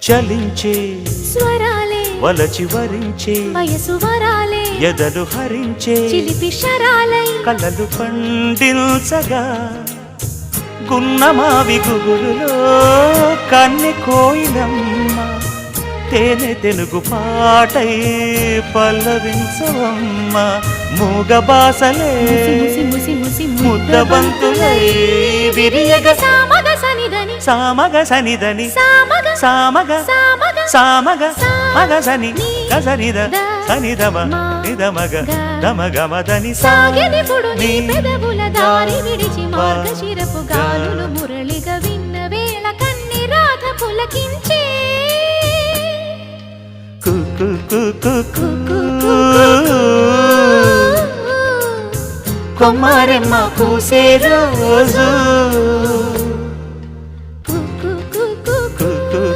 చలించే స్వరాలే వలచి వరించే వయసు వరాలే ఎదలు హరించే చిలిపి శరాలై కలలు పండించగా గున్నమావి గుగులులో కన్నె కోయిలమ్మ తేనె తెలుగు పాటై పల్లవించవమ్మ మూగ బాసలే ముద్దబంతులై విరియగ సామగ సనిదని సామగ సనిదని సామగ సామగ సామగ సామగ మగ సని గసనిద సనిదమ నిదమగ దమగమదని సాగెనిపుడు నీ పెదవుల దారి విడిచి మార్గశిరపు గాలులు మురళిగా విన్న వేళ కన్ని రాధ పులకించే కుకు కుకు కొమ్మారెమ్మ పూసే రోజు